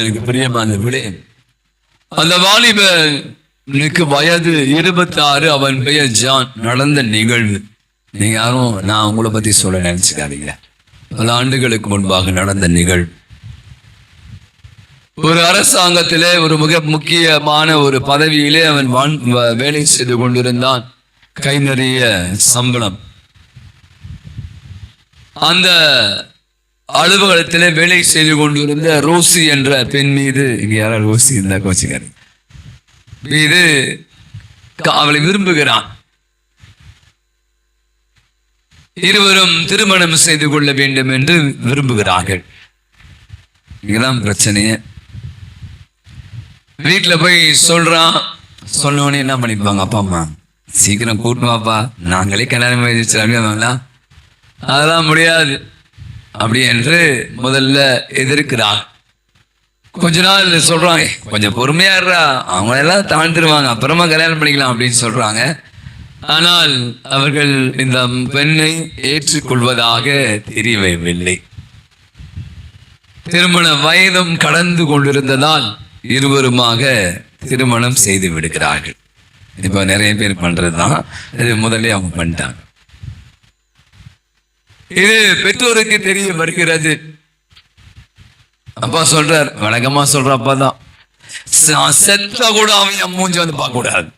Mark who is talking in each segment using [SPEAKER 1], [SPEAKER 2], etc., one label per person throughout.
[SPEAKER 1] எனக்கு பிரியமான விடே. அந்த வாலிபனுக்கு வயது 26. அவன் பெயர் ஜான். நடந்த நிகழ்வு நீங்க யாரும் நான் உங்களை பத்தி சொல்ல நினைச்சுக்காதீங்க. பல ஆண்டுகளுக்கு முன்பாக நடந்த நிகழ்வு. ஒரு அரசாங்கத்திலே ஒரு மிக முக்கியமான ஒரு பதவியிலே அவன் வேலை செய்து கொண்டிருந்தான். கை நிறைய சம்பளம். அந்த அலுவலகத்திலே வேலை செய்து கொண்டிருந்த ரோசி என்ற பெண் மீது, இங்க யாராவது ரோசி இருந்தா கோச்சிக்காரு, மீது அவளை விரும்புகிறான். இருவரும் திருமணம் செய்து கொள்ள வேண்டும் என்று விரும்புகிறார்கள். இதுதான் பிரச்சனையே. வீட்டுல போய் சொல்றான். சொன்னோடனே என்ன பண்ணிப்பாங்க அப்பா அம்மா, சீக்கிரம் கூட்டுவாப்பா, நாங்களே கல்யாணம் பண்ணிடுச்சு. அதெல்லாம் முடியாது அப்படி என்று முதல்ல எதிர்க்கிறார். கொஞ்ச நாள் சொல்றாங்க, கொஞ்சம் பொறுமையா இருறா, அவங்க எல்லாம் தாழ்ந்துருவாங்க, அப்புறமா கல்யாணம் பண்ணிக்கலாம் அப்படின்னு சொல்றாங்க. ஆனால் அவர்கள் இந்த பெண்ணை ஏற்றுக்கொள்வதாக தெரியவில்லை. திருமண வயதும் கடந்து கொண்டிருந்ததால் இருவருமாக திருமணம் செய்து விடுகிறார்கள். இப்ப நிறைய பேர் பண்றதுதான், இது முதல்ல அவங்க பண்ணிட்டாங்க. இது பெற்றோருக்கு தெரிய வருகிறது. அப்பா சொல்றார், வழக்கமா சொல்ற அப்பா தான், செத்த கூட அவன் மூஞ்சி வந்து பார்க்க கூடாது.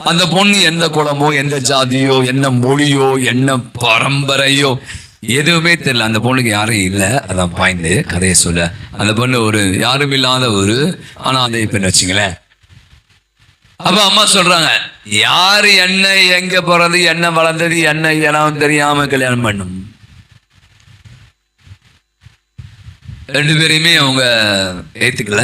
[SPEAKER 1] அந்த பொண்ணு எந்த குலமோ, எந்த ஜாதியோ, என்ன மொழியோ, என்ன பரம்பரையோ எதுவுமே தெரியல. அந்த பொண்ணுக்கு யாரும் இல்லை. அதான் பாய்ந்து கதையை சொல்ல, அந்த பொண்ணு ஒரு யாரும் இல்லாத ஒரு அனாதை பெண் வச்சுங்களேன். அப்ப அம்மா சொல்றாங்க, யாரு என்ன எங்க பிறந்து என்ன வளர்ந்தது என்ன இடம் தெரியாம கல்யாணம் பண்ணும். ரெண்டு பேரையுமே அவங்க ஏத்துக்கல.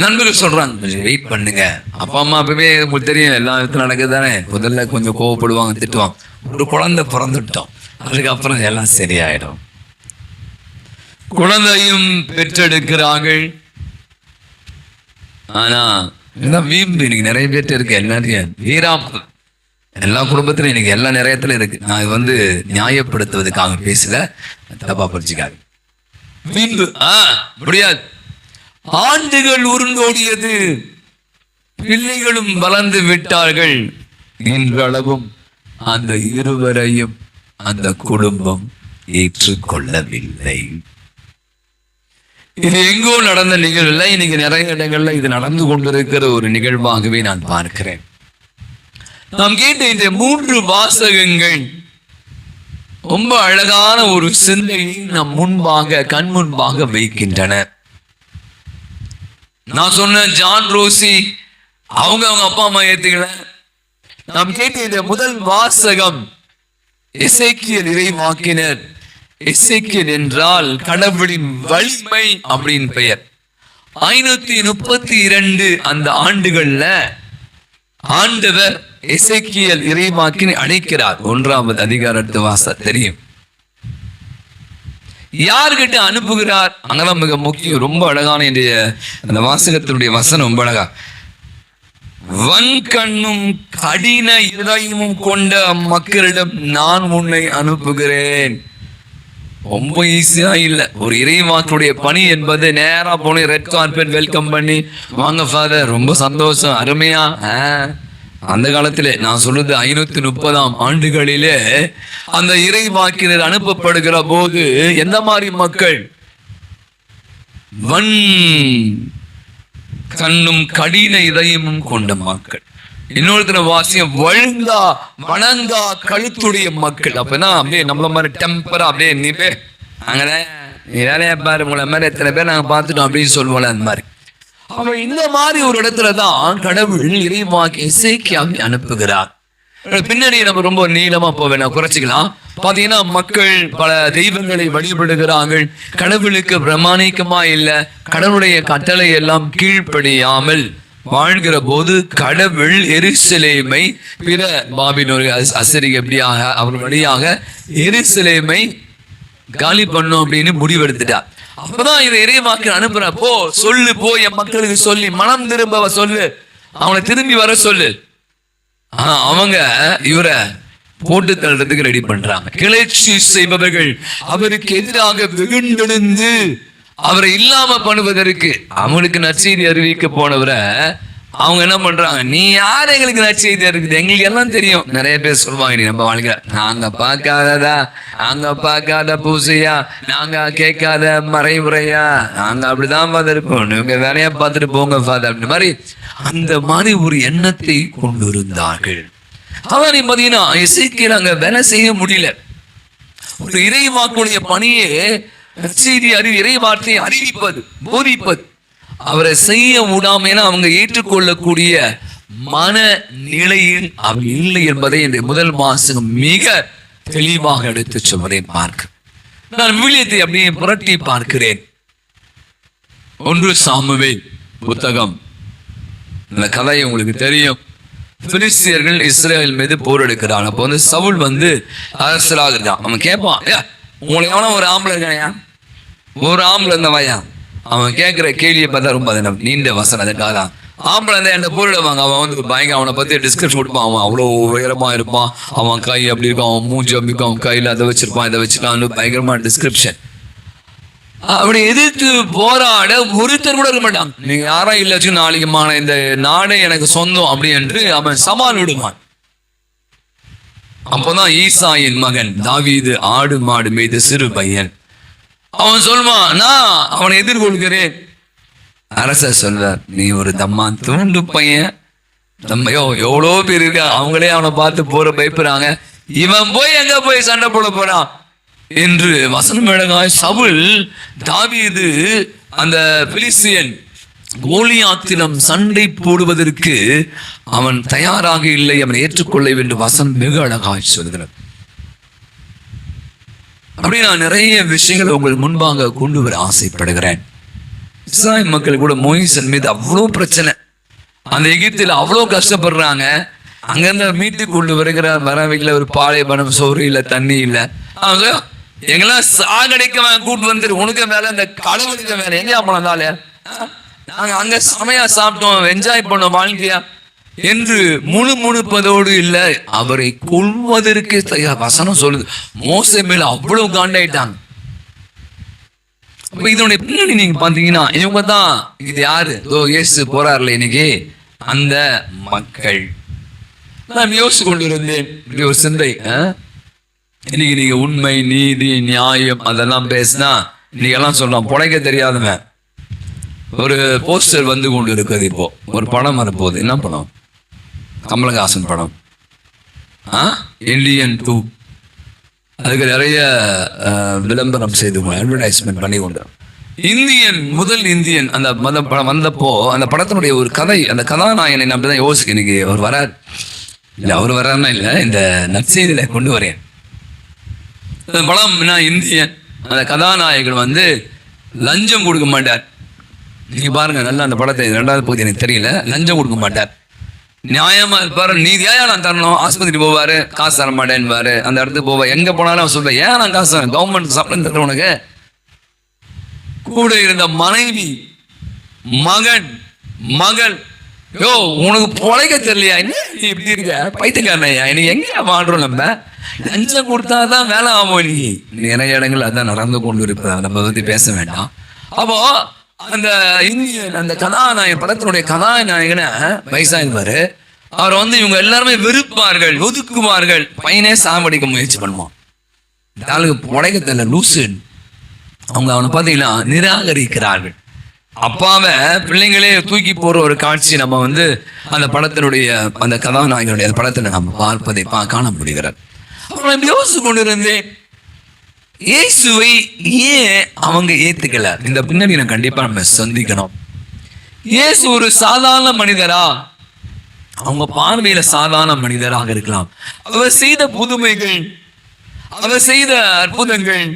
[SPEAKER 1] நண்பர்கள் சொல்றாங்க, கொஞ்சம் வெயிட் பண்ணுங்க. அப்பா அம்மா அப்பவே உங்களுக்கு தெரியும் எல்லா விதத்துல நடக்குது தானே. முதல்ல கொஞ்சம் கோவப்படுவாங்க, திட்டுவாங்க. ஒரு குழந்தை பிறந்துட்டோம், அதுக்கப்புறம் எல்லாம் சரியாயிடும். குழந்தையும் பெற்றெடுக்கிறார்கள். ஆனா வீம்பு இன்னைக்கு நிறைய பேர்ட்ட இருக்கு. எல்லாரையும் வீராப்பு எல்லா குடும்பத்திலும் இன்னைக்கு எல்லா நிறையத்துல இருக்கு. நான் நியாயப்படுத்துவதற்காக பேசல, தப்பா படிச்சுக்காது. வீம்பு முடியாது. ஆண்டுகள் உருண்டோடியது, பிள்ளைகளும் வளர்ந்து விட்டார்கள். இன்றளவும் அந்த இருவரையும் அந்த குடும்பம் ஏற்றுக்கொள்ளவில்லை. இது எங்கோ நடந்த நிகழ்வுல, இன்னைக்கு நிறைய இடங்கள்ல இது நடந்து கொண்டிருக்கிற ஒரு நிகழ்வாகவே நான் பார்க்கிறேன். நாம் கேட்ட இந்த 3 வாசகங்கள் ரொம்ப அழகான ஒரு சிந்தையை நம் முன்பாக கண் முன்பாக வைக்கின்றன. நான் சொன்ன ஜான் ரோசி அவங்க அப்பா அம்மா ஏத்துக்கல. நாம் கேட்ட இந்த முதல் வாசகம் எசேக்கியேல் இறைவாக்கினர். எசேக்கியேல் என்றால் கடவுளின் வலிமை அப்படின்னு பெயர். 532 அந்த ஆண்டுகள்ல ஆண்டவர் எசேக்கியேல் இறைவாக்கினை அழைக்கிறார். 1ஆவது அதிகாரத்து வாசம் தெரியும். யார்கிட்ட அனுப்புகிறார் அங்கதான் மிக முக்கியம். ரொம்ப அழகான இன்றைய அந்த வாசகத்தினுடைய வசனம் ரொம்ப அழகா, வன்கண்ணும் கடின இதயமும் கொண்ட மக்களிடம் நான் உன்னை அனுப்புகிறேன். ரொம்ப ஈஸியா இல்ல. ஒரு இறைவாக்குடைய பணி என்பது நேரா போன ரெட் கார்பெட் வெல்கம் பண்ணி, வாங்க ஃபாதர் ரொம்ப சந்தோஷம் அருமையா. அந்த காலத்திலே நான் சொல்றது 530ஆம் ஆண்டுகளிலே அந்த இறைவாக்கினர் அனுப்பப்படுகிற போது எந்த மாதிரி மக்கள், வன் கண்ணும் கடின இதயமும் கொண்ட மக்கள். இன்னொருத்தர வாசியம் வழுங்கா வணங்கா கழுத்துடைய மக்கள். அப்பதான் அப்படியே நம்மள மாதிரி டெம்பரா அப்படியே நீ பேர் அங்கே வேலையா பாரு உங்களை மாதிரி எத்தனை பேர் நாங்க பார்த்துட்டோம் அப்படின்னு சொல்லுவோம்ல. அந்த மாதிரி அவன் இந்த மாதிரி ஒரு இடத்துலதான் கடவுள் இறைவாக்கி எசேக்கியாவை அனுப்புகிறார். பின்னாடி நம்ம ரொம்ப நீளமா போவேன், குறைச்சிக்கலாம். பாத்தீங்கன்னா மக்கள் பல தெய்வங்களை வழிபடுகிறார்கள். கடவுளுக்கு பிரமாணிக்கமா இல்ல, கடவுளுடைய கட்டளை எல்லாம் கீழ்ப்படியாமல் வாழ்கிற போது கடவுள் எருசலேமை பிற பாபிலோனிய அசரியாக அவர் வழியாக எருசலேமை காலி பண்ணும் அப்படின்னு முடிவெடுத்துட்டார். அப்பதான் இதை இறைவாக்கு அனுப்புற, போ சொல்லு, போ என் மக்களுக்கு சொல்லி மனம் திரும்ப சொல்லு, அவங்களை திரும்பி வர சொல்லு. ஆனா அவங்க இவரை போட்டு தள்ளுறதுக்கு ரெடி பண்றாங்க. கிளர்ச்சி செய்பவர்கள் அவருக்கு எதிராக வெகுண்டெழுந்து அவரை இல்லாம பண்ணுவதற்கு அவங்களுக்கு நற்செய்தி அறிவிக்க போனவரை அவங்க என்ன பண்றாங்க, நீ யாரு எங்களுக்கு நற்செய்தி இருக்குது, எங்களுக்கு எல்லாம் தெரியும். நிறைய பேர் சொல்லுவாங்க, நீ நம்ம வாழ்க்கை நாங்க பார்க்காததா, நாங்க பார்க்காத பூசையா, நாங்க கேட்காத மறைமுறையா, நாங்க அப்படிதான் பார்த்துருப்போம், நீங்க வேலையா பார்த்துட்டு போங்க ஃபாதர் அப்படி மாதிரி அந்த மாதிரி ஒரு எண்ணத்தை கொண்டு இருந்தார்கள். அவரை பார்த்தீங்கன்னா எசேக்கியேல் அங்க வேலை செய்ய முடியல. ஒரு இறைவாக்குடைய பணியே நற்செய்தி இறை வார்த்தையை அறிவிப்பது, போதிப்பது. அவரை செய்ய விடாம அவங்க ஏற்றுக்கொள்ளக்கூடிய மன நிலையில் அவர் இல்லை என்பதை இந்த முதல் வாசகம் மிக தெளிவாக எடுத்து சொல்வதை பார்க்க நான் விவிலியத்தை அப்படியே புரட்டி பார்க்கிறேன். 1 சாமுவேல் புத்தகம். இந்த கதை உங்களுக்கு தெரியும். பிலிஸ்தியர்கள் இஸ்ரேல் மீது போர் எடுக்கிறாங்க. அப்போ சவுல் அரசராக இருக்கான். அவன் கேட்பான், உங்களுக்கு எவனா ஒரு ஆம்பளை இருக்காயா, ஒரு ஆம்பளை இருந்தவையா? அவன் கேட்கிற கேள்வியை பார்த்தா ரொம்ப நீண்ட வசனம். அதுக்காக தான் ஆம்பளை என்ன போரிடுவாங்க. அவன் பயங்கர அவனை பத்தி டிஸ்கிரிப்ஷன் கொடுப்பான். அவன் அவ்வளோ உயரமா இருப்பான், அவன் கை அப்படி இருக்கும், அவன் மூஞ்சி அப்படி இருக்கும், அவன் கையில அதை வச்சிருப்பான், இதை வச்சிருக்கான், பயங்கரமான டிஸ்கிரிப்ஷன். அப்படி எதிர்த்து போராட ஒருத்தர் கூட இருக்க மாட்டான். நீங்க யாரும் இல்லச்சு நாளைக்குமான இந்த நாடே எனக்கு சொந்தம் அப்படி என்று அவன் சவால் விடுவான். அப்போதான் ஈசாயின் மகன் தாவீது ஆடு மாடு மேய்த்த சிறு பையன். அவன் சொல்வான், நான் அவனை எதிர்கொள்கிறேன். அரசர் சொல்வார், நீ ஒரு தம்மா தூண்டு பையன், தம்மையோ எவ்வளோ பேர் இருக்க, அவங்களே அவனை பார்த்து போற பயப்படுறாங்க, இவன் போய் எங்க போய் சண்டை போட போறான் என்று வசனம் அழகாய் சவுல் தாவீது அந்த பிலிஸ்தியன் கோலியாத்திடம் சண்டை போடுவதற்கு அவன் தயாராக இல்லை, அவன் ஏற்றுக்கொள்ள வேண்டும் வசனம் மிக அழகாய் சொல்கிறார். அப்படி நான் நிறைய விஷயங்களை உங்கள் முன்பாக கொண்டு வர ஆசைப்படுகிறேன். இஸ்ராயேல் மக்கள் கூட மோசேயின் மீது அவ்வளோ பிரச்சனை, அந்த எகிப்தில் அவ்வளோ கஷ்டப்படுறாங்க. அங்கிருந்து மீட்டு கொண்டு வரவைகளை ஒரு பாலைவனம், சோறு இல்லை, தண்ணி இல்லை. அவங்க எங்கெல்லாம் சாகடைக்க கூட்டு வந்துரு, உனக்கு மேல இந்த கடவுளுக்கு மேல எங்கேயா போனதாலே நாங்க அங்க சமையா சாப்பிட்டோம், என்ஜாய் பண்ணோம் வாழ்க்கையா என்று முணுமுணுப்பதோடு இல்லை, அவரை கொல்வதற்கு வசனம் சொல்லுது. மோசே மேல அவ்வளவு காண்டாயிட்டாங்க. அப்ப இதனுடைய பின்னணி நீங்க பாத்தீங்கன்னா இவங்க தான். இது யாரு? இயேசு போறாருல இன்னைக்கு அந்த மக்கள். நான் யோசிச்சு கொண்டு இருந்தேன் ஒரு சிந்தை. இன்னைக்கு நீங்க உண்மை, நீதி, நியாயம் அதெல்லாம் பேசினா இன்னைக்கு எல்லாம் சொல்றோம் பொழைக்க தெரியாதவன். ஒரு போஸ்டர் கொண்டு இருக்குது. இப்போ ஒரு படம் வரப்போகுது. என்ன படம்? கமலஹாசன் படம், இந்தியன் 2. அதுக்கு நிறைய விளம்பரம் செய்து அட்வர்டைஸ்மெண்ட் பண்ணி கொண்டு முதல் இந்தியன் அந்த படம் வந்தப்போ அந்த படத்தினுடைய ஒரு கதை, அந்த கதாநாயகனை நான் அப்படிதான் யோசிக்க, இன்னைக்கு அவர் வரார் இல்லை, அவர் வர்றாருன்னா இல்லை, இந்த நற்செய்தியில கொண்டு வரேன். அந்த படம் இந்தியன், அந்த கதாநாயகன் லஞ்சம் கொடுக்க மாட்டார். நீங்க பாருங்க நல்லா அந்த படத்தை, 2வது பகுதி எனக்கு தெரியல. லஞ்சம் கொடுக்க மாட்டார், நியாயமா இருப்பாரு, நீதியா நான் தரணும். ஆஸ்பத்திரி போவாரு, காசு தர மாட்டேன்பாரு. அந்த இடத்துக்கு போவா, எங்க போனாலும் அவன் சொல்றேன், ஏன் நான் காசு தரேன், கவர்மெண்ட் சப்ளை தர உனக்கு. கூட இருந்த மனைவி, மகன், மகள், யோ உனக்கு பொழைக்க தெரியலையா, என்ன நீ இப்படி இருக்க, பைத்தியக்காரனையா, எனக்கு எங்கேயா வாழ்றோம், நம்ம லஞ்சம் கொடுத்தாதான் வேலை ஆகும். நீ நிறைய இடங்கள் அதான் நடந்து கொண்டு இருப்பதா, நம்ம பத்தி பேச வேண்டாம். அப்போ அந்த இந்தியன், அந்த கதாநாயகன், படத்தினுடைய கதாநாயகனை வயசாயிருப்பாரு. அவர் இவங்க எல்லாருமே வெறுப்பார்கள், ஒதுக்குவார்கள். பையனே சாவடிக்க முயற்சி பண்ணுவான். ஆளுக்கு பொழைக்க தெரியல, லூசு. அவங்க அவனை பார்த்தீங்கன்னா நிராகரிக்கிறார்கள். அப்பாவை பிள்ளைங்களே தூக்கி போற ஒரு காட்சி நம்ம அந்த படத்தினுடைய அந்த கதாநாயகனுடைய படத்துல நம்ம பார்ப்பதை காண முடிகிறார். அப்புறம் யோசிச்சு கொண்டு இருந்தேன், இயேசுவை ஏன் அவங்க ஏத்துக்கல? இந்த பின்னாடி கண்டிப்பா நம்ம சந்திக்கணும். இயேசு ஒரு சாதாரண மனிதரா? அவங்க பார்வையில சாதாரண மனிதராக இருக்கலாம். அவர் செய்த புதுமைகள், அவர் செய்த அற்புதங்கள்,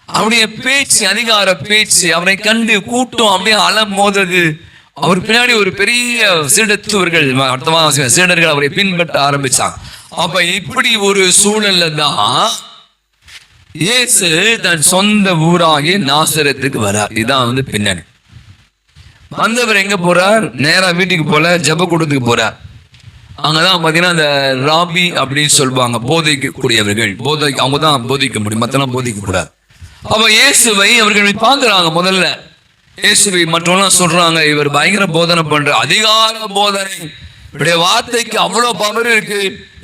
[SPEAKER 1] அவருடைய பேச்சு, அதிகார பேச்சு, அவரை கண்டு கூட்டம் அப்படியே அலம் மோதது. அவர் பின்னாடி ஒரு பெரிய சீடத்துவர்கள், அர்த்தமாக சீடர்கள் அவரை பின்பற்ற ஆரம்பிச்சாங்க. அப்ப இப்படி ஒரு சூழல்ல தான் இயேசு தன் சொந்த ஊராகி நாசரேத்துக்கு வரார். இதான் பின்னணி. வந்தவர் எங்க போறார்? நேரா வீட்டுக்கு போல, ஜெப கூட்டத்துக்கு போறார். அங்கதான் பாத்தீங்கன்னா அந்த ராபி அப்படின்னு சொல்லுவாங்க, போதிக்கக்கூடியவர்கள். அவங்க தான் போதிக்க முடியும், மத்தெல்லாம் போதிக்க கூடாது. அப்ப இயேசுவை அவர்கள் பாக்குறாங்க. முதல்ல இயேசுவை மற்றவங்க சொல்றாங்க, இவர் பயங்கர போதனை பண்ற, அதிகார போதனை, இவருடைய வார்த்தைக்கு அவ்வளவு பவர் இருக்கு,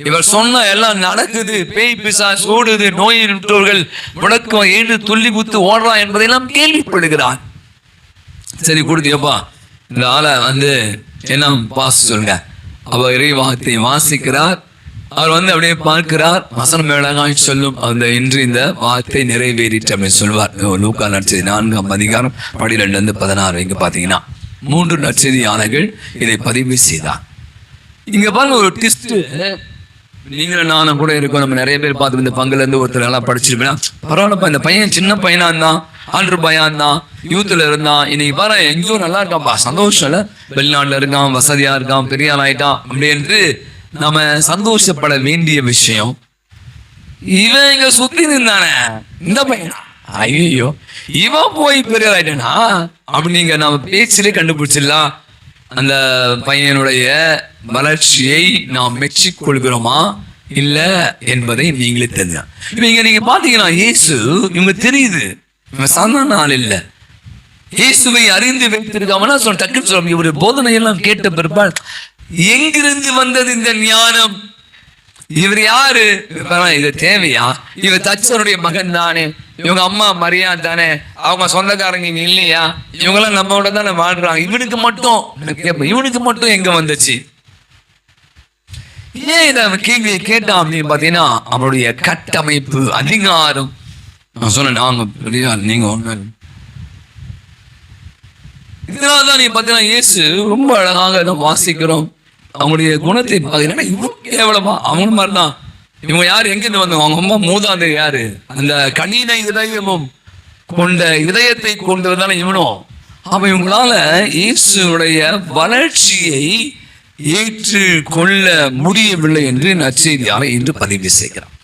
[SPEAKER 1] இவர் சொன்ன எல்லாம் நடக்குது, பேய் பிசாசு ஓடுது, நோயிட்டவர்கள் முடக்கம் ஏழு துள்ளி குத்து ஓடுறான் என்பதையெல்லாம் கேள்விப்படுகிறான். சரி கொடுத்தியப்பா, இந்த ஆளை என்ன பாஸ் சொல்லுங்க. அவர் இறை வார்த்தையை வாசிக்கிறார், அவர் அப்படியே பார்க்கிறார், வசனம் மேலாக சொல்லும், இன்று இந்த வார்த்தை நிறைவேறிட்டு அப்படின்னு சொல்வார். லூக்கா நற்செய்தி 4ஆம் அதிகாரம் 12-16 இங்க பாத்தீங்கன்னா 3 நற்செய்தியாளர்கள் இதை பதிவு செய்தார். இங்க பாருங்க ஒரு ட்விஸ்ட். நீங்களும் நானும் கூட இருக்கோம், நம்ம நிறைய பேர் பார்த்து இந்த பங்குல இருந்து ஒருத்தர் நல்லா படிச்சிருப்பேன், பரவாயில்லப்பா இந்த பையன் சின்ன பையனா இருந்தான், ஆண்டு பையன் தான், யூத்ல இருந்தான், இன்னைக்கு பாரு எங்கேயோ நல்லா இருக்கான்ப்பா, சந்தோஷம் இல்ல, வெளிநாட்டுல இருக்கான், வசதியா இருக்கான், பெரிய ஆள் ஆயிட்டான் அப்படின்னு நம்ம சந்தோஷப்பட வேண்டிய விஷயம். இவன் இங்க சுத்தி இருந்தானே இந்த பையனா, ஐயோ இவன் போய் பெரிய ஆயிட்டானா அப்படிங்க நம்ம பேச்சிலே கண்டுபிடிச்சிடலாம் அந்த பையனுடைய வளர்ச்சியை நாம் மெச்சிக்கொள்கிறோமா இல்ல என்பதை நீங்களே தெரிஞ்சா. இப்ப நீங்க பாத்தீங்கன்னா இயேசு இவங்க தெரியுது, இவன் சாதாரண ஆள் இல்ல, இயேசுவை அறிந்து வைத்திருக்காமனா டக்குன்னு சொல்ல, இவரு போதனை எல்லாம் கேட்ட பிற்பாடு எங்கிருந்து வந்தது இந்த ஞானம், இவர் யாரு, இது தேவையா, இவர் தச்சனுடைய மகன் தானே, இவங்க அம்மா மரியா தானே, அவங்க சொந்தக்காரங்க இங்க இல்லையா, இவங்கெல்லாம் நம்மளோட தானே வாழ்றாங்க, இவனுக்கு மட்டும் எங்க வந்துச்சு, ஏன் இதை கேள்வியை கேட்டான் அப்படின்னு பாத்தீங்கன்னா அவனுடைய கட்டமைப்பு அதிகாரம். நான் சொன்னேன் நாங்க பெரிய நீங்க ஒண்ணு, இதனாலதான் நீ பாத்தீங்கன்னா இயேசு ரொம்ப அழகாக வாசிக்கிறோம். அவங்களுடைய குணத்தை பாத்தீங்கன்னா இவ்வளவு கேவலமா அவங்க மாதிரிதான். இவங்க யாரு, எங்க இருந்து வந்தவங்க, அவங்க அம்மா மூதாதை யாரு, அந்த கனின இதயமும் கொண்ட இதயத்தை கொண்டதுதானே இவனும். அப்ப இவங்களால இயேசுடைய வளர்ச்சியை ஏற்று கொள்ள முடியவில்லை என்று நற்செய்தியாளர் இன்று பதிவு செய்கிறார்.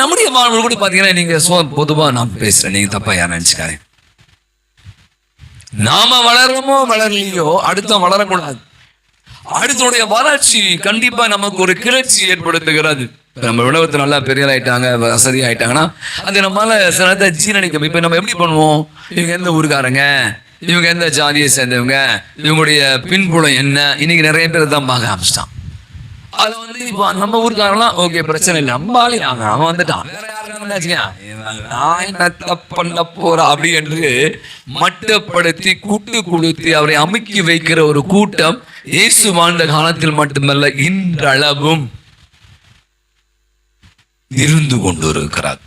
[SPEAKER 1] நம்முடைய மாணவர்கள் கூட பாத்தீங்கன்னா நீங்க பொதுவா நான் பேசுறேன், நீங்க தப்பா யாரும் நினைச்சுக்காரு, நாம வளர்றோமோ வளரலையோ அடுத்த வளரக்கூடாது. அடுத்தனுடைய வளர்ச்சி கண்டிப்பா நமக்கு ஒரு கிளர்ச்சி ஏற்படுத்துகிறது. நம்ம உலகத்துல நல்லா பெரிய ஆயிட்டாங்க, வசதி ஆயிட்டாங்கன்னா அது நம்மளால சில ஜீரணிக்க. இப்ப நம்ம எப்படி பண்ணுவோம், இவங்க எந்த ஊருக்காரங்க, இவங்க எந்த ஜாதியை சேர்ந்தவங்க, இவங்களுடைய பின்புலம் என்ன, இன்னைக்கு நிறைய பேர் தான் பார்க்க ஆரம்பிச்சிட்டான். அது இப்போ நம்ம ஊருக்காரெல்லாம் ஓகே பிரச்சனை இல்லை, நம்பாலே அவன் வந்துட்டான், வேற பண்ண போறா அப்படி என்று மட்டப்படுத்தி கூட்டு கொடுத்து அவரை அமுக்கி வைக்கிற ஒரு கூட்டம் இயேசு வாழ்ந்த காலத்தில் மட்டுமல்ல இன்றளவும் இருந்து கொண்டு இருக்கிறார்.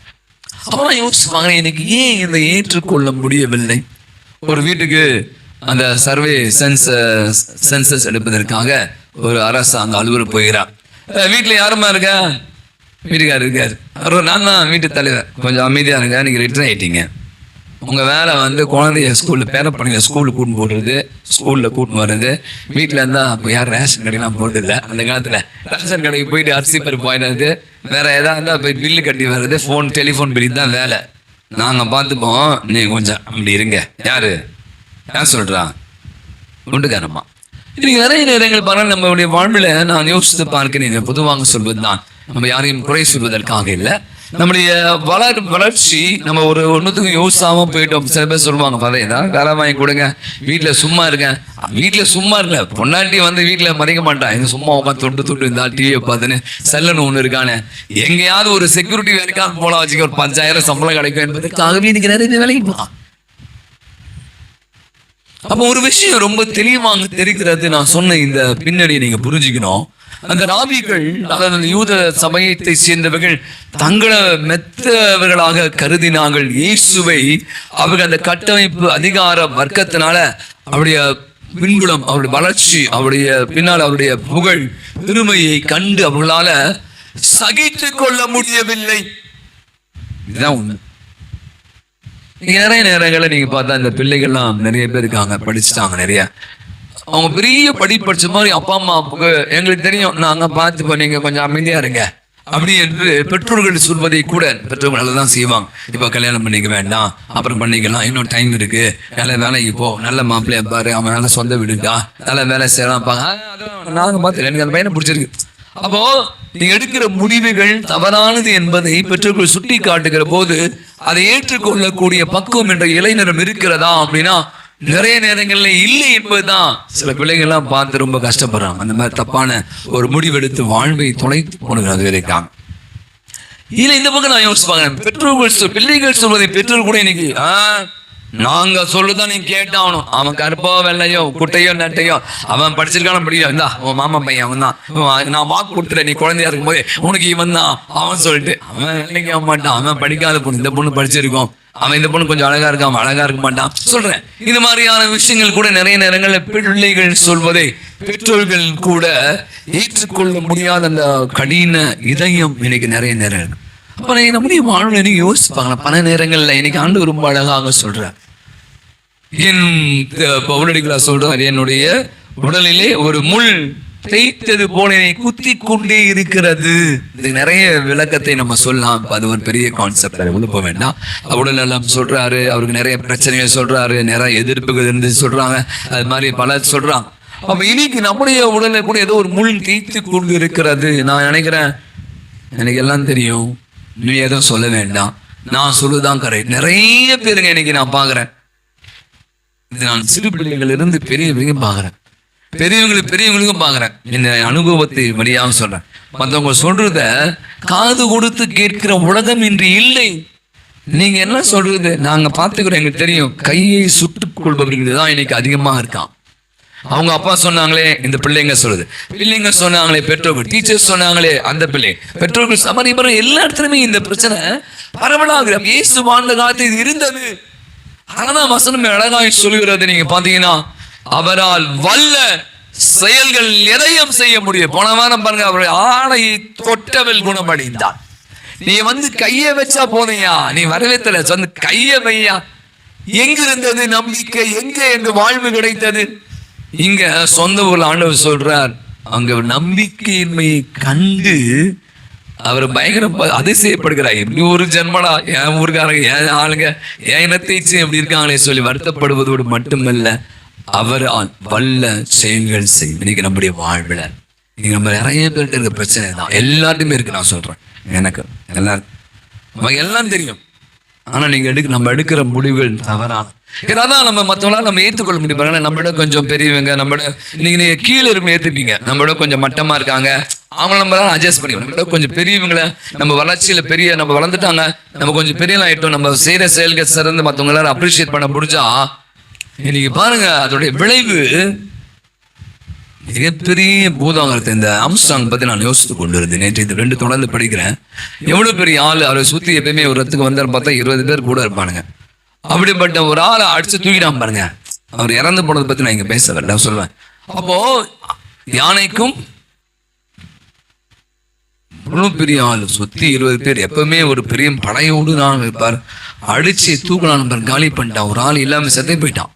[SPEAKER 1] அப்பதான் யோசிப்பாங்க, எனக்கு ஏன் இதை ஏற்றுக்கொள்ள முடியவில்லை. ஒரு வீட்டுக்கு அந்த சர்வே சென்சஸ் எடுப்பதற்காக ஒரு அரசாங்க அலுவலர் போகிறார். வீட்டுல யாருமா இருக்க, வீட்டுக்காரர் இருக்காரு, நான் தான் வீட்டு தலைவர், கொஞ்சம் அமைதியா இருங்க, நீங்க ரிட்டர்ன் ஆயிட்டீங்க, உங்க வேலை குழந்தைய ஸ்கூல்ல பேரப்பணிங்க ஸ்கூலுக்கு கூட்டு போடுறது, ஸ்கூல்ல கூட்டு வர்றது, வீட்டுல இருந்தா யாரும் ரேஷன் கடையெல்லாம் போடுறது இல்லை. அந்த காலத்துல ரேஷன் கடைக்கு போயிட்டு அரிசி பருப்பு வாங்கினது, வேற ஏதாவது இருந்தா போய் பில்லு கட்டி வர்றது, டெலிஃபோன் பில் தான் வேலை, நாங்க பார்த்துப்போம், நீ கொஞ்சம் அப்படி இருங்க. யார் சொல்றா, உண்டுக்காரம்மா. இன்னைக்கு நிறைய நேரங்கள் பாருங்க நம்மளுடைய வாழ்வில் நான் யோசித்து பார்க்கிறேன், பொதுவாக சொல்வதுதான், நம்ம யாரையும் குறை சொல்வதற்காக இல்லை, நம்முடைய வளர்ச்சி நம்ம ஒரு ஒன்றுத்துக்கும் யோசிக்காம போயிட்டோம். சில பேர் சொல்லுவாங்க, பதையதான் வேலை வாங்கி கொடுங்க, வீட்டில் சும்மா இருக்கேன், வீட்டில் சும்மா இல்லை, பொண்டாட்டி வீட்டில் மறைக்க மாட்டான், எங்க சும்மா உட்காந்து தொண்டு இந்த டிவியை பார்த்துன்னு செல்லன்னு ஒன்று இருக்கானே, எங்கேயாவது ஒரு செக்யூரிட்டி வேலைக்காக போல வச்சுக்க ஒரு 5000 சம்பளம் கிடைக்கும் என்பதற்காகவே இன்னைக்கு நிறைய வேலைக்கு போகலாம். அப்ப ஒரு விஷயம் ரொம்ப தெளிவாக தெரிகிறது. நான் சொன்ன இந்த பின்னணியை நீங்க புரிஞ்சுக்கணும். அந்த ராபிகள், அதாவது யூத சமயத்தை சேர்ந்தவர்கள் தங்களை மெத்தவர்களாக கருதினார்கள். இயேசுவை அவர்கள் அந்த கட்டமைப்பு அதிகார வர்க்கத்தினால அவருடைய பின்புலம், அவருடைய வளர்ச்சி, அவருடைய பின்னால் அவருடைய புகழ் பெருமையை கண்டு அவர்களால சகித்துக் கொள்ள முடியவில்லை. இதுதான் உண்மை. நிறைய நேரங்களில் நீங்க பார்த்தா இந்த பிள்ளைகள்லாம் நிறைய பேர் இருக்காங்க, படிச்சுட்டாங்க, நிறைய அவங்க பெரிய படிச்ச மாதிரி அப்பா அம்மாவுக்கு எங்களுக்கு தெரியும், நாங்க பார்த்துப்போம், நீங்க கொஞ்சம் அமைதியா இருங்க அப்படி என்று பெற்றோர்கள் சொல்வதை கூட பெற்றோர்கள் நல்லதான் செய்வாங்க. இப்போ கல்யாணம் பண்ணிக்க வேண்டாம், அப்புறம் பண்ணிக்கலாம், இன்னும் டைம் இருக்கு, நல்ல வேலைக்கு போ, நல்ல மாப்பிள்ளைய பாரு, அவன் நல்ல சொந்த வீடுக்கா, நல்ல வேலை செய்யலாம், நாங்க பார்த்து எனக்கு அந்த பையனை பிடிச்சிருக்கு, அப்போ நீங்க எடுக்கிற முடிவுகள் தவறானது என்பதை பெற்றோர்கள் சுட்டி காட்டுகிற போது அதை ஏற்றுக்கொள்ளக்கூடிய பக்குவம் என்ற இளைஞரம் இருக்கிறதா அப்படின்னா நிறைய நேரங்கள்ல இல்லை என்பதுதான் சில பிள்ளைகள்லாம் பார்த்து ரொம்ப கஷ்டப்படுறாங்க. அந்த மாதிரி தப்பான ஒரு முடிவெடுத்து வாழ்வை தொலைத்து போனது இருக்காங்க. இல்ல இந்த பக்கம் நான் யோசிப்பாங்க, பெற்றோர்கள் பிள்ளைகள் சொல்வதை பெற்றோர் கூட இன்னைக்கு நாங்க சொல்லுதான் நீ கேட்டாகணும். அவன் கருப்போ வெள்ளையோ குட்டையோ நட்டையோ அவன் படிச்சிருக்கான படிக்கல, இந்தா உன் மாமா பையன் அவன் தான், நான் வாக்கு கொடுத்துட்டேன் நீ குழந்தையா இருக்கும் போதே உனக்கு இவன் தான் அவன் சொல்லிட்டு அவன் நினைக்க மாட்டான். அவன் படிக்காத பொண்ணு, இந்த பொண்ணு படிச்சிருக்கோம், அவன் இந்த பொண்ணு கொஞ்சம் அழகா இருக்கான், அவன் அழகா இருக்க மாட்டான் சொல்றேன். இந்த மாதிரியான விஷயங்கள் கூட நிறைய நேரங்கள்ல பிள்ளைகள் சொல்வதை பெற்றோர்கள் கூட ஏற்றுக்கொள்ள முடியாத அந்த கடின இதயம் இன்னைக்கு நிறைய நேரம் இருக்கு. அப்ப நம்முடைய வாழ்வில் நீங்க யோசிப்பாங்க. பல நேரங்கள்ல இன்னைக்கு ஆண்டு ரொம்ப அழகாக சொல்றேன், என் பவுலடிகளா சொல்றார், என்னுடைய உடலிலே ஒரு முள் தேய்த்தது போல என்னை குத்தி கொண்டே இருக்கிறது. இது நிறைய விளக்கத்தை நம்ம சொல்லலாம். அது ஒரு பெரிய கான்செப்ட், அதை உழுப்ப வேண்டாம். உடல் எல்லாம் சொல்றாரு, அவருக்கு நிறைய பிரச்சனைகள் சொல்றாரு, நிறைய எதிர்ப்புகள் இருந்து சொல்றாங்க, அது மாதிரி பல சொல்றாங்க. அப்ப இன்னைக்கு நம்முடைய உடலை கூட ஏதோ ஒரு முள் தேய்த்து கொண்டு இருக்கிறது. நான் நினைக்கிறேன் எனக்கு எல்லாம் தெரியும், நீ எதுவும் சொல்ல வேண்டாம், நான் சொல்லுதான் கரெக்ட். நிறைய பேருங்க இன்னைக்கு நான் பாக்குறேன், இது நான் சிறு பிள்ளைகள் இருந்து பெரியவங்க பாக்குறேன், பெரியவங்களுக்கும் பாக்குறேன். இந்த அனுபவத்தை வழியாக சொல்றேன். மற்றவங்க சொல்றத காது கொடுத்து கேட்கிற உலகம் இன்று இல்லை. நீங்க என்ன சொல்றது நாங்க பாத்துக்கிறோம், எங்களுக்கு தெரியும். கையை சுட்டுக் கொள்பவர்கள் தான் இன்னைக்கு அதிகமா இருக்கான். அவங்க அப்பா சொன்னாங்களே இந்த பிள்ளைங்க சொல்லுது, பிள்ளைங்க சொன்னாங்களே பெற்றோர்கள், டீச்சர்ஸ் சொன்னாங்களே அந்த பிள்ளை, பெற்றோர்கள் சமரிபரம் எல்லா இடத்துலயுமே இந்த பிரச்சனை பரவலாக இயேசு வாழ்ந்த காலத்தில் இது இருந்தது. ஆனா வசனம் அழகாய் சொல்கிறது, நீங்க பாத்தீங்கன்னா அவரால் வல்ல செயல்கள் எதையும் செய்ய முடியும். போன வாரம் பாருங்க, அவருடைய ஆடையை தொட்டவள் குணமடைந்தார். நீ கையை வச்சா போதையா, நீ வரவேத்தல சொந்த கையை வையா. எங்க இருந்தது நம்பிக்கை, எங்க என்று வாழ்வு கிடைத்தது? இங்க சொந்த ஊர்ல ஆண்டவர் சொல்றார், அங்க நம்பிக்கையின்மையை கண்டு அவர் பயங்கர அதிசயப்படுகிறார். எப்படி ஒரு ஜென்மடா என் ஊருக்காரங்க என் ஆளுங்க என் இனத்தைச்சு எப்படி இருக்காங்களே சொல்லி வருத்தப்படுவதோடு மட்டுமல்ல, அவர் வல்ல செயல்கள் செய்யும். இன்னைக்கு நம்முடைய வாழ்வில் இன்னைக்கு நம்ம நிறைய பேர்கிட்ட இருக்க பிரச்சனை தான், எல்லாருமே இருக்கு. நான் சொல்றேன், எனக்கு எல்லாம் தெரியும். ஆனா நீங்க நம்ம எடுக்கிற முடிவுகள் தவறான. ஏதாவது நம்ம மற்றவங்களால நம்ம ஏற்றுக்கொள்ள முடியும். நம்மளோட கொஞ்சம் பெரியவங்க, நம்மளோட நீங்க கீழே இருக்கும் ஏற்றுப்பீங்க, நம்மளோட கொஞ்சம் மட்டமா இருக்காங்க, அவங்க நம்ம அட்ஜஸ்ட் பண்ணி. நம்மளோட கொஞ்சம் பெரியவங்களை நம்ம வளர்ச்சியில நம்ம வளர்ந்துட்டாங்க, நம்ம கொஞ்சம் பெரிய ஆயிட்டோம், நம்ம செய்யற செயல்கள் சிறந்து மற்றவங்க எல்லாரும் அப்ரிஷியேட் பண்ண முடிஞ்சா இன்னைக்கு பாருங்க அதோடைய விளைவு மிகப்பெரிய பூதாங்கத்தை. இந்த ஆம்ஸ்ட்ராங் பத்தி நான் யோசித்து கொண்டு இருந்தேன். நேற்று இது 2 தொடர்ந்து படிக்கிறேன். எவ்வளவு பெரிய ஆள், அவரை சுத்தி எப்பயுமே ஒரு இடத்துக்கு வந்தார் பார்த்தா 20 பேர் கூட இருப்பானுங்க. அப்படிப்பட்ட ஒரு ஆளை அடிச்சு தூக்கிடாம பாருங்க. அவர் இறந்து போனதை பத்தி நான் இங்க பேச வரல, சொல்லுவேன். அப்போ யானைக்கும் பெரிய ஆள் சுத்தி 20 பேர் எப்பவுமே ஒரு பெரிய படையோடு நான் வைப்பார். அடிச்சு தூக்கலாம் காலி பண்ணிட்டான். ஒரு ஆள் இல்லாம செத்து போயிட்டான்.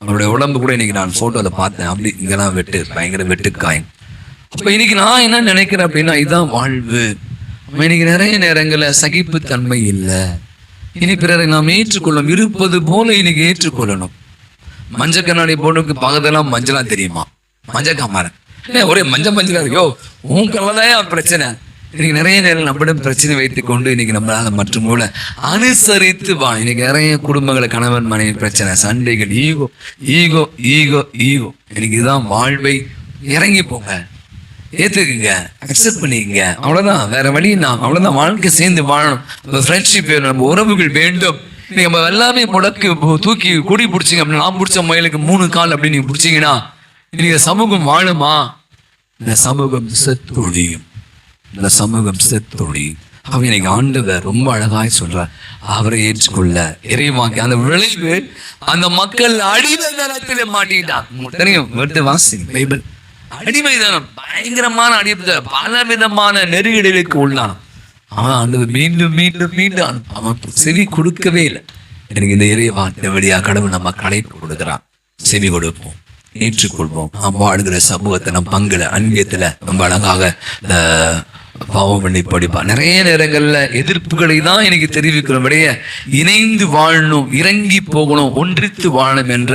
[SPEAKER 1] அவருடைய உடம்பு கூட இன்னைக்கு நான் போட்டோல பார்த்தேன். அப்படி இங்கெல்லாம் பயங்கர வெட்டுக்காயம். அப்ப இன்னைக்கு நான் என்ன நினைக்கிறேன் அப்படின்னா, இதுதான் வாழ்வு. இன்னைக்கு நிறைய நேரங்களில் சகிப்புத்தன்மை இல்லை. இனி பிறரை நாம் ஏற்றுக்கொள்ளும் இருப்பது போல இன்னைக்கு ஏற்றுக்கொள்ளணும். மஞ்சள் கண்ணாடி போட்டுக்கு பக்கத்தெல்லாம் மஞ்சளா தெரியுமா? மஞ்சள் காமாரன் ஒரே மஞ்சளா இருக்கோ உன் கவலைதான் பிரச்சனை. இன்னைக்கு நிறைய நேரம் நம்மிடம் பிரச்சனை வைத்துக் கொண்டு இன்னைக்கு நம்மளால மற்றும் போல அனுசரித்து இன்னைக்கு நிறைய குடும்பங்களை கணவன் மனைவி பிரச்சனை, சண்டைகள், ஈகோ ஈகோ ஈகோ ஈகோ. இன்னைக்கு இதுதான் வாழ்வை. இறங்கி போங்க, ஏத்துக்குங்க, அக்செப்ட் பண்ணிக்கங்க, அவ்வளவுதான். வேற வழி நான் அவ்வளவுதான். வாழ்க்கை சேர்ந்து வாழணும், நம்ம ஃப்ரெண்ட்ஷிப் வேணும், நம்ம உறவுகள் வேண்டும். நீங்க நம்ம எல்லாமே முடக்கு தூக்கி குடி பிடிச்சிங்க அப்படின்னு, நான் பிடிச்ச மயிலுக்கு 3 கால் அப்படின்னு நீங்க பிடிச்சிங்கன்னா இன்னைக்கு சமூகம் வாழுமா? இந்த சமூகம் செத்தொழியும். இந்த சமூகம் செத்தொழியும். அவன் இன்னைக்கு ஆண்டவர் ரொம்ப அழகாய் சொல்றார், அவரை ஏற்றுக்கொள்ள இறைவாக்கி அந்த விளைவு அந்த மக்கள் அடிமைதனத்திலே மாட்டிட்டான். தெரியும், வாசி பைபிள். அடிமைதானம், பயங்கரமான அடிமை, பல விதமான நெருக்கடிகளுக்கு உள்ளான். அவன் ஆண்டவர் மீண்டும் மீண்டும் மீண்டும் அவன் செவி கொடுக்கவே இல்லை. எனக்கு இந்த இறைவாக்கின வழியா கடவுள் நம்ம கடைப்பு கொடுக்கிறான். செவி கொடுப்போம், ஏற்றுக்கொள்வோம். நாம் வாழ்கிற சமூகத்தை நம் பங்குல அன்பியத்துல ரொம்ப அழகாக பாவம் பண்ணி படிப்பா. நிறைய நேரங்கள்ல எதிர்ப்புகளை தான் எனக்கு தெரிவிக்கிறோம். இணைந்து வாழணும், இறங்கி போகணும், ஒன்றித்து வாழணும் என்ற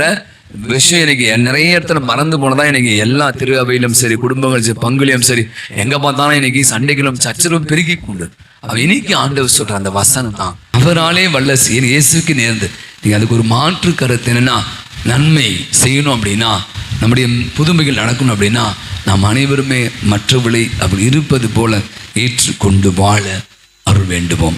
[SPEAKER 1] விஷயம் எனக்கு நிறைய இடத்துல மறந்து போனதான் எனக்கு எல்லா திருவையிலும் சரி, குடும்பங்கள் சரி, பங்குலையும் சரி, எங்க பார்த்தாலும் இன்னைக்கு சண்டைகளும் சச்சரவும் பெருகி கொண்டு. அவன் இன்னைக்கு ஆண்டவர் சொல்ற அந்த வசனம் தான் அவராலே வல்ல சீர் இயேசுக்கு நேர்ந்து. நீங்க அதுக்கு ஒரு மாற்று கருத்து என்னன்னா, நன்மை செய்யணும் அப்படின்னா, நம்முடைய புதுமைகள் நடக்கணும் அப்படின்னா, நாம் அனைவருமே மற்றவர்களை அப்படி இருப்பது போல ஏற்றுக்கொண்டு வாழ அருள் வேண்டுவோம்.